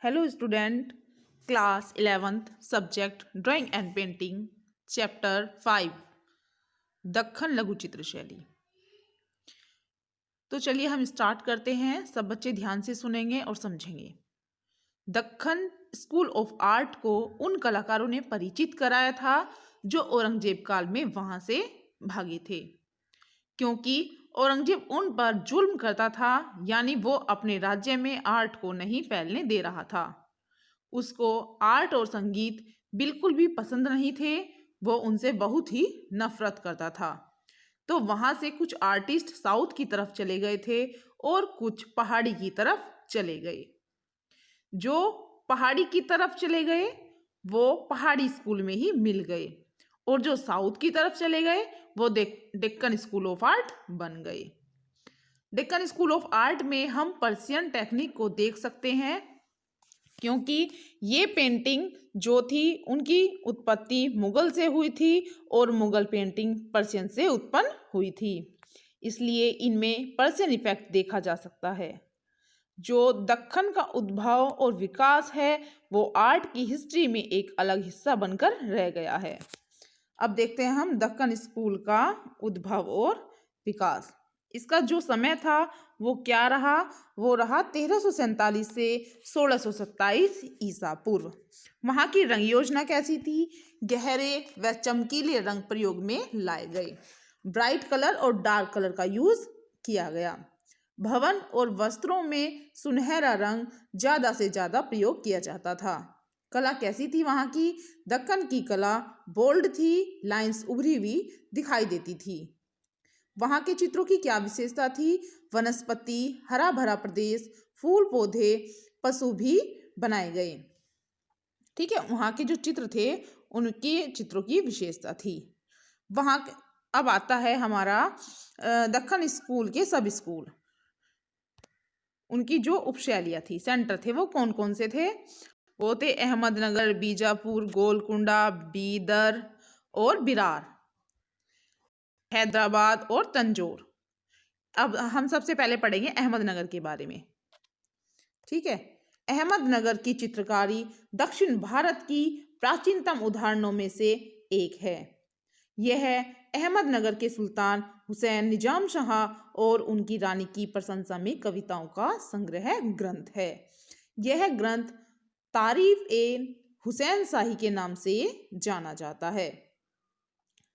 Hello student, class 11th subject drawing and painting, chapter 5 Deccan लघु चित्र शैली। तो चलिए हम स्टार्ट करते हैं। सब बच्चे ध्यान से सुनेंगे और समझेंगे। दक्खन स्कूल ऑफ आर्ट को उन कलाकारों ने परिचित कराया था जो औरंगजेब काल में वहां से भागे थे, क्योंकि औरंगजेब उन पर जुल्म करता था, यानी वो अपने राज्य में आर्ट को नहीं फैलने दे रहा था। उसको आर्ट और संगीत बिल्कुल भी पसंद नहीं थे। वो उनसे बहुत ही नफरत करता था। तो वहाँ से कुछ आर्टिस्ट साउथ की तरफ चले गए थे और कुछ पहाड़ी की तरफ चले गए। जो पहाड़ी की तरफ चले गए वो पहाड़ी स्कूल में ही मिल गए, और जो साउथ की तरफ चले गए वो डेक्कन स्कूल ऑफ आर्ट बन गए। डेक्कन स्कूल ऑफ आर्ट में हम पर्शियन टेक्निक को देख सकते हैं, क्योंकि ये पेंटिंग जो थी उनकी उत्पत्ति मुगल से हुई थी और मुगल पेंटिंग पर्शियन से उत्पन्न हुई थी, इसलिए इनमें पर्शियन इफेक्ट देखा जा सकता है। जो दक्खन का उद्भव और विकास है वो आर्ट की हिस्ट्री में एक अलग हिस्सा बनकर रह गया है। अब देखते हैं हम दक्कन स्कूल का उद्भव और विकास। इसका जो समय था वो क्या रहा? वो रहा 1347 से 1627 ईसा पूर्व। वहाँ की रंग योजना कैसी थी? गहरे व चमकीले रंग प्रयोग में लाए गए। ब्राइट कलर और डार्क कलर का यूज किया गया। भवन और वस्त्रों में सुनहरा रंग ज्यादा से ज्यादा प्रयोग किया जाता था। कला कैसी थी वहाँ की? दक्कन की कला बोल्ड थी, लाइंस उभरी हुई दिखाई देती थी। वहाँ के चित्रों की क्या विशेषता थी? वनस्पति, हरा भरा प्रदेश, फूल पौधे, पशु भी बनाए गए। ठीक है, वहाँ के जो चित्र थे उनके चित्रों की विशेषता थी। वहाँ अब आता है हमारा दक्कन स्कूल के सब स्कूल। उनकी जो उपशैलियाँ थी, सेंटर थे, वो कौन कौन से थे? वो थे अहमदनगर, बीजापुर, गोलकुंडा, बीदर और बिरार, हैदराबाद और तंजौर। अब हम सबसे पहले पढ़ेंगे अहमदनगर के बारे में। ठीक है, अहमदनगर की चित्रकारी दक्षिण भारत की प्राचीनतम उदाहरणों में से एक है। यह अहमदनगर के सुल्तान हुसैन निजाम शाह और उनकी रानी की प्रशंसा में कविताओं का संग्रह ग्रंथ है। यह ग्रंथ तारीफ ए हुसैन शाही के नाम से जाना जाता है।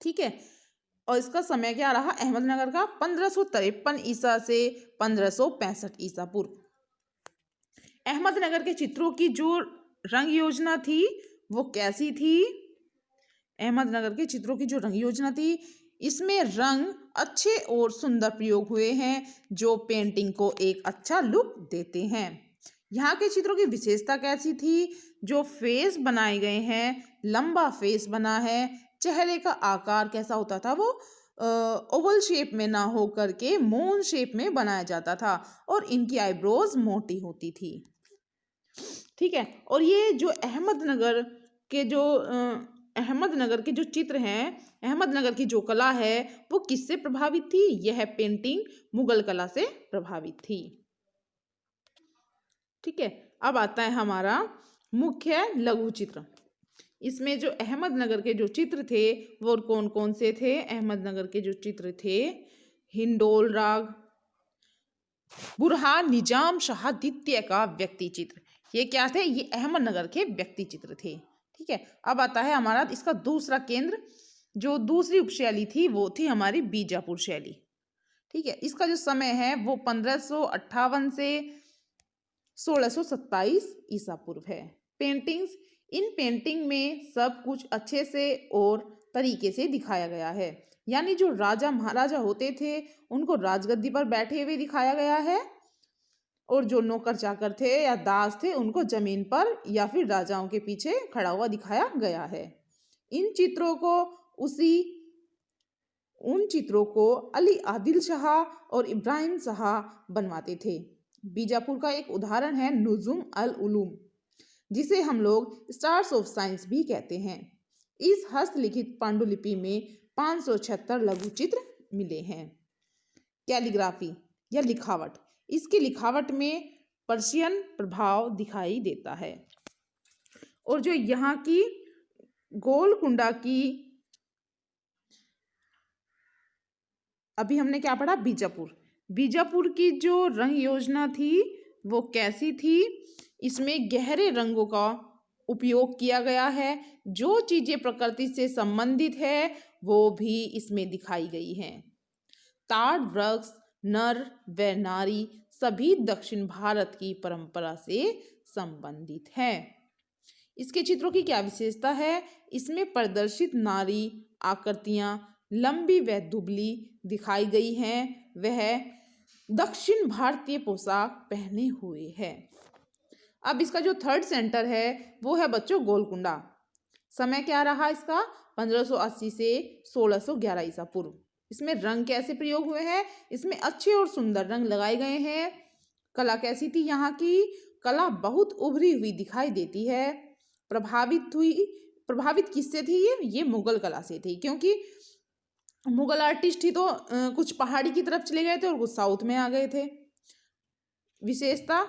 ठीक है, और इसका समय क्या रहा अहमदनगर का? 1553 ईसा से 1565 ईसा पूर्व। अहमदनगर के चित्रों की जो रंग योजना थी वो कैसी थी? अहमदनगर के चित्रों की जो रंग योजना थी, इसमें रंग अच्छे और सुंदर प्रयोग हुए हैं जो पेंटिंग को एक अच्छा लुक देते हैं। यहाँ के चित्रों की विशेषता कैसी थी? जो फेस बनाए गए हैं, लंबा फेस बना है। चेहरे का आकार कैसा होता था? वो ओवल शेप में ना हो करके मून शेप में बनाया जाता था, और इनकी आईब्रोज मोटी होती थी। ठीक है, और ये जो अहमदनगर के जो चित्र हैं, अहमदनगर की जो कला है वो किससे प्रभावित थी? यह पेंटिंग मुगल कला से प्रभावित थी। ठीक है, अब आता है हमारा मुख्य लघु चित्र। इसमें जो अहमदनगर के जो चित्र थे वो कौन कौन से थे? अहमदनगर के जो चित्र थे, हिंडोल राग, बुरहान निजाम शाह द्वितीय का व्यक्ति चित्र। ये क्या थे? ये अहमदनगर के व्यक्ति चित्र थे। ठीक है, अब आता है हमारा इसका दूसरा केंद्र। जो दूसरी उपशैली थी वो थी हमारी बीजापुर शैली। ठीक है, इसका जो समय है वो 1558 से 1627 ईसा पूर्व है। पेंटिंग्स, इन पेंटिंग में सब कुछ अच्छे से और तरीके से दिखाया गया है। यानी जो राजा महाराजा होते थे उनको राजगद्दी पर बैठे हुए दिखाया गया है, और जो नौकर चाकर थे या दास थे उनको जमीन पर या फिर राजाओं के पीछे खड़ा हुआ दिखाया गया है। उन चित्रों को अली आदिल शाह और इब्राहिम शाह बनवाते थे। बीजापुर का एक उदाहरण है नुजुम अल उलूम, जिसे हम लोग स्टार्स ऑफ साइंस भी कहते हैं। इस हस्तलिखित पांडुलिपि में 576 लघु चित्र मिले हैं। कैलीग्राफी या लिखावट, इसकी लिखावट में पर्शियन प्रभाव दिखाई देता है। और जो यहाँ की गोलकुंडा की, अभी हमने क्या पढ़ा, बीजापुर की जो रंग योजना थी वो कैसी थी? इसमें गहरे रंगों का उपयोग किया गया है। जो चीजें प्रकृति से संबंधित है वो भी इसमें दिखाई गई हैं। ताड़ वृक्ष, नर व नारी सभी दक्षिण भारत की परंपरा से संबंधित है। इसके चित्रों की क्या विशेषता है? इसमें प्रदर्शित नारी आकृतियां लंबी व दुबली दिखाई गई हैं। वह दक्षिण भारतीय पोशाक पहने हुए है। अब इसका जो थर्ड सेंटर है वो है बच्चों गोलकुंडा। समय क्या रहा इसका? 1580 से 1611 ईसा पूर्व। इसमें रंग कैसे प्रयोग हुए हैं? इसमें अच्छे और सुंदर रंग लगाए गए हैं। कला कैसी थी? यहाँ की कला बहुत उभरी हुई दिखाई देती है। प्रभावित किससे थी ये मुगल कला से थी, क्योंकि मुगल आर्टिस्ट ही तो कुछ पहाड़ी की तरफ चले गए थे और कुछ साउथ में आ गए थे। विशेषता,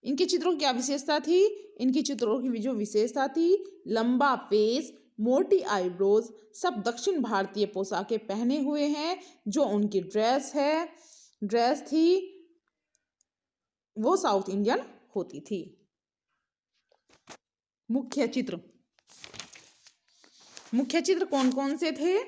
इनके चित्रों की क्या विशेषता थी? इनकी चित्रों की जो विशेषता थी, लंबा फेस, मोटी आईब्रोज, सब दक्षिण भारतीय पोशाकें पहने हुए हैं। जो उनकी ड्रेस थी वो साउथ इंडियन होती थी। मुख्य चित्र कौन कौन से थे?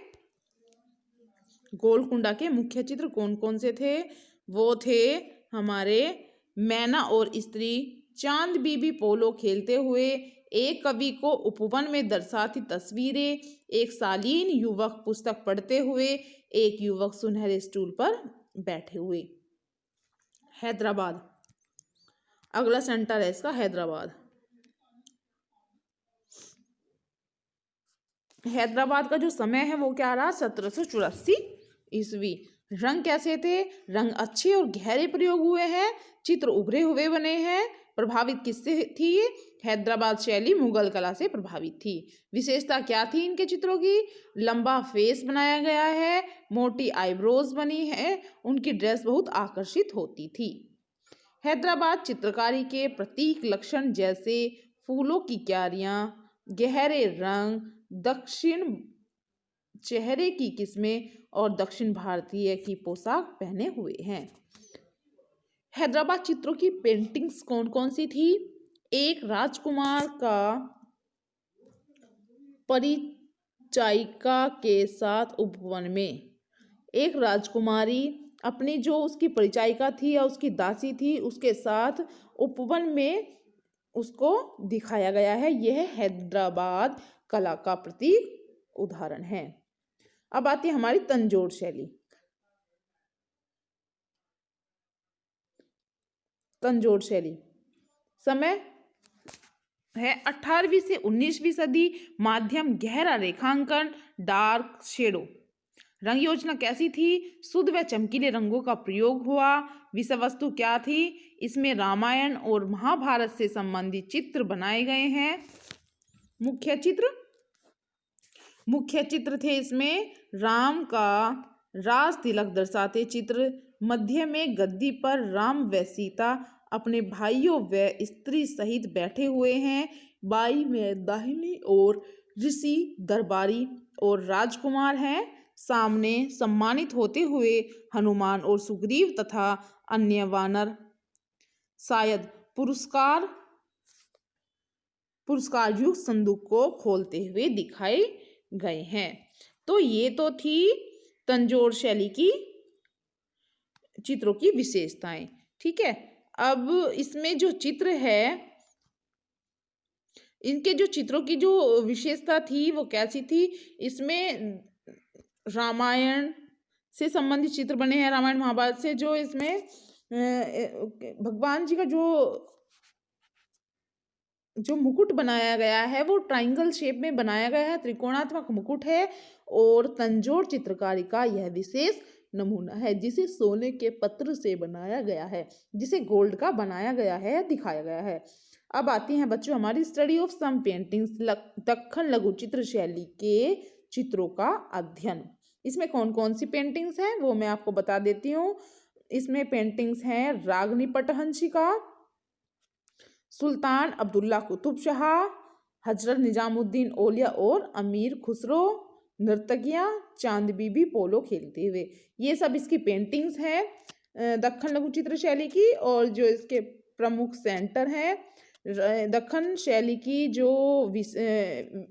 गोलकुंडा के मुख्य चित्र कौन कौन से थे? वो थे हमारे मैना और स्त्री, चांद बीबी पोलो खेलते हुए, एक कवि को उपवन में दर्शाती तस्वीरें, एक शालीन युवक पुस्तक पढ़ते हुए, एक युवक सुनहरे स्टूल पर बैठे हुए। हैदराबाद, अगला सेंटर है इसका हैदराबाद। हैदराबाद का जो समय है वो क्या रहा? 1784 ईस्वी। रंग कैसे थे? रंग अच्छे और गहरे प्रयोग हुए हैं। चित्र उभरे हुए बने हैं। प्रभावित किससे थी? हैदराबाद शैली मुगल कला से प्रभावित थी। विशेषता क्या थी इनके चित्रों की? लंबा फेस बनाया गया है, मोटी आईब्रोज बनी है, उनकी ड्रेस बहुत आकर्षित होती थी। हैदराबाद चित्रकारी के प्रतीक लक्षण जैसे फूलों की क्यारियां, गहरे रंग, दक्षिण चेहरे की किस्में और दक्षिण भारतीय की पोशाक पहने हुए हैं। हैदराबाद चित्रों की पेंटिंग्स कौन कौन सी थी? एक राजकुमार का परिचायिका के साथ उपवन में, एक राजकुमारी अपनी जो उसकी परिचायिका थी या उसकी दासी थी उसके साथ उपवन में उसको दिखाया गया है। यह हैदराबाद कला का प्रतीक उदाहरण है। अब आती है हमारी तंजौर शैली। तंजौर शैली समय है 18वीं से 19वीं सदी। माध्यम गहरा रेखांकन, डार्क शेडो। रंग योजना कैसी थी? शुद्ध व चमकीले रंगों का प्रयोग हुआ। विषय वस्तु क्या थी? इसमें रामायण और महाभारत से संबंधित चित्र बनाए गए हैं। मुख्य चित्र थे इसमें राम का राज तिलक दर्शाते चित्र। मध्य में गद्दी पर राम व सीता अपने भाइयों व स्त्री सहित बैठे हुए हैं। बाई में दाहिनी ओर ऋषि, दरबारी और राजकुमार हैं। सामने सम्मानित होते हुए हनुमान और सुग्रीव तथा अन्य वानर शायद पुरस्कार युक्त संदूक को खोलते हुए दिखाए गए हैं। तो ये तो थी तंजौर शैली की चित्रों की विशेषताएं। ठीक है, अब इसमें जो चित्र है, इनके जो चित्रों की जो विशेषता थी वो कैसी थी? इसमें रामायण से संबंधित चित्र बने हैं, रामायण महाभारत से। जो इसमें भगवान जी का जो मुकुट बनाया गया है वो ट्रायंगल शेप में बनाया गया है, त्रिकोणात्मक मुकुट है। और तंजौर चित्रकारी का यह विशेष नमूना है जिसे सोने के पत्र से बनाया गया है, जिसे गोल्ड का बनाया गया है, दिखाया गया है। अब आती हैं बच्चों हमारी study of some paintings, Deccan लघु चित्र शैली के चित्रों का अध्ययन। इसमें कौन कौन सी पेंटिंग्स हैं वो मैं आपको बता देती हूँ। इसमें पेंटिंग्स हैं रागनी पटहंसिका, सुल्तान अब्दुल्ला कुतुब शाह, हजरत निजामुद्दीन औलिया और अमीर खुसरो, नर्तकियां, चांद बीबी पोलो खेलते हुए। ये सब इसकी पेंटिंग्स हैं दक्खन लघु चित्र शैली की। और जो इसके प्रमुख सेंटर हैं दक्खन शैली की जो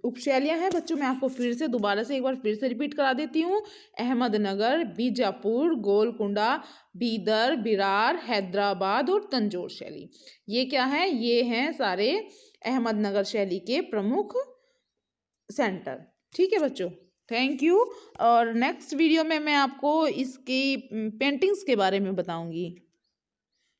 उपशैलियां हैं बच्चों, मैं आपको फिर से दोबारा से एक बार फिर से रिपीट करा देती हूँ। अहमदनगर, बीजापुर, गोलकुंडा, बीदर, बिरार, हैदराबाद और तंजौर शैली। ये क्या है? ये हैं सारे अहमदनगर शैली के प्रमुख सेंटर। ठीक है बच्चों, थैंक यू। और नेक्स्ट वीडियो में मैं आपको इसकी पेंटिंग्स के बारे में बताऊंगी।